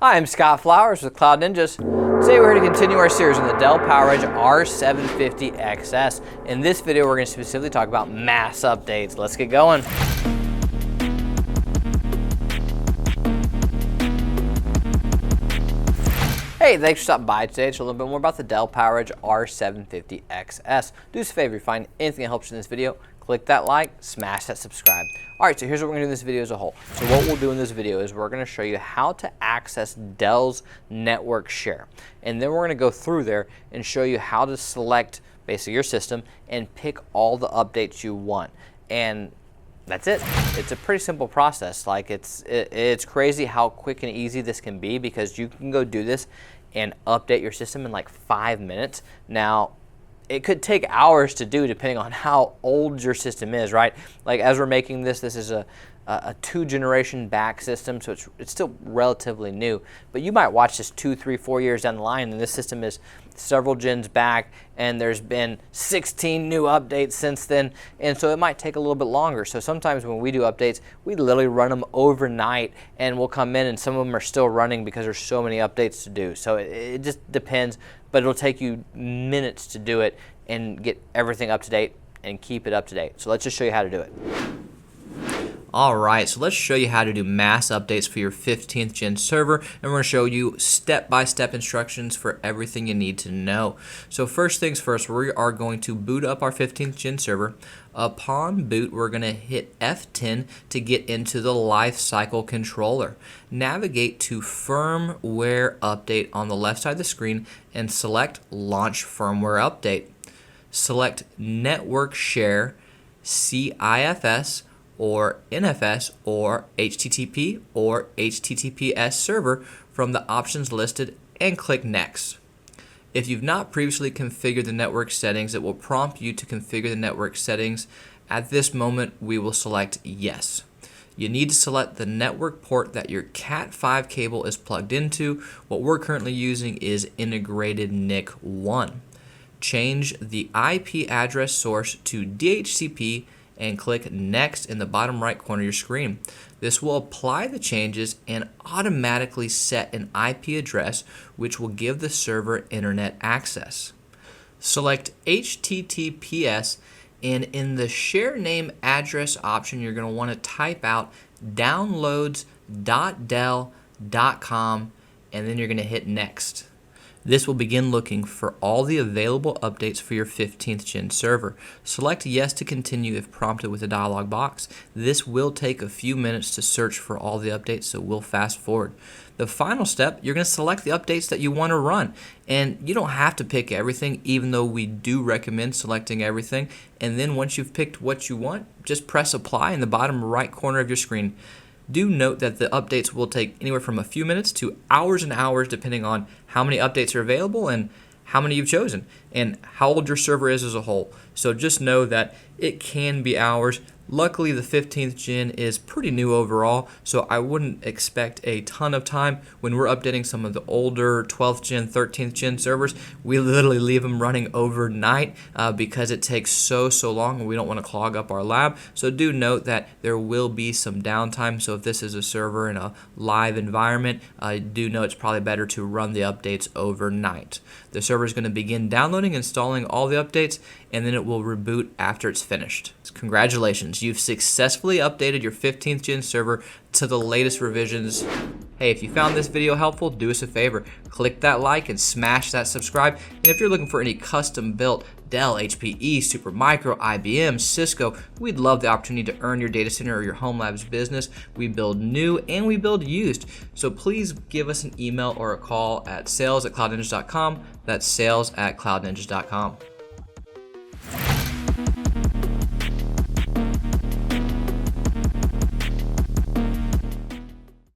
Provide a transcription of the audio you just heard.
Hi, I'm Scott Flowers with Cloud Ninjas. Today we're here to continue our series on the Dell PowerEdge R750xs. In this video we're going to specifically talk about mass updates. Let's get going. Hey, thanks for stopping by today. It's a little bit more about the Dell PowerEdge R750xs. Do us a favor, if you find anything that helps you in this video, click that like, smash that subscribe. Alright, so here's what we're going to do in this video as a whole. So what we'll do in this video is we're going to show you how to access Dell's network share. And then we're going to go through there and show you how to select basically your system and pick all the updates you want. And that's it. It's a pretty simple process. Like it's crazy how quick and easy this can be, because you can go do this and update your system in like 5 minutes. Now, it could take hours to do depending on how old your system is, right? Like as we're making this, this is a 2-generation back system, so it's still relatively new. But you might watch this 2, 3, 4 years down the line, and this system is several gens back, and there's been 16 new updates since then, and so it might take a little bit longer. So sometimes when we do updates, we literally run them overnight, and we'll come in and some of them are still running because there's so many updates to do. So it just depends, but it'll take you minutes to do it and get everything up to date and keep it up to date. So let's just show you how to do it. Alright, so let's show you how to do mass updates for your 15th gen server, and we're going to show you step-by-step instructions for everything you need to know. So first things first, we are going to boot up our 15th gen server. Upon boot, we're going to hit F10 to get into the Lifecycle controller. Navigate to Firmware Update on the left side of the screen and select Launch Firmware Update. Select Network Share, CIFS, or NFS, or HTTP or HTTPS server from the options listed, and click Next. If you've not previously configured the network settings, it will prompt you to configure the network settings. At this moment, we will select Yes. You need to select the network port that your Cat5 cable is plugged into. What we're currently using is integrated NIC 1. Change the IP address source to DHCP and click Next in the bottom right corner of your screen. This will apply the changes and automatically set an IP address which will give the server internet access. Select HTTPS, and in the share name address option you're going to want to type out downloads.dell.com, and then you're going to hit Next. This will begin looking for all the available updates for your 15th gen server. Select Yes to continue if prompted with a dialog box. This will take a few minutes to search for all the updates, so we'll fast forward. The final step, you're going to select the updates that you want to run. And you don't have to pick everything, even though we do recommend selecting everything. And then once you've picked what you want, just press Apply in the bottom right corner of your screen. Do note that the updates will take anywhere from a few minutes to hours and hours, depending on how many updates are available and how many you've chosen and how old your server is as a whole. So just know that it can be hours. Luckily, the 15th gen is pretty new overall, so I wouldn't expect a ton of time. When we're updating some of the older 12th gen, 13th gen servers, we literally leave them running overnight because it takes so long and we don't want to clog up our lab. So do note that there will be some downtime. So if this is a server in a live environment, do know it's probably better to run the updates overnight. The server is going to begin downloading, installing all the updates, and then it will reboot after it's finished. Congratulations, you've successfully updated your 15th gen server to the latest revisions. Hey, if you found this video helpful, do us a favor. Click that like and smash that subscribe. And if you're looking for any custom built Dell, HPE, Supermicro, IBM, Cisco, we'd love the opportunity to earn your data center or your home lab's business. We build new and we build used. So please give us an email or a call at sales@cloudninjas.com. That's sales@cloudninjas.com.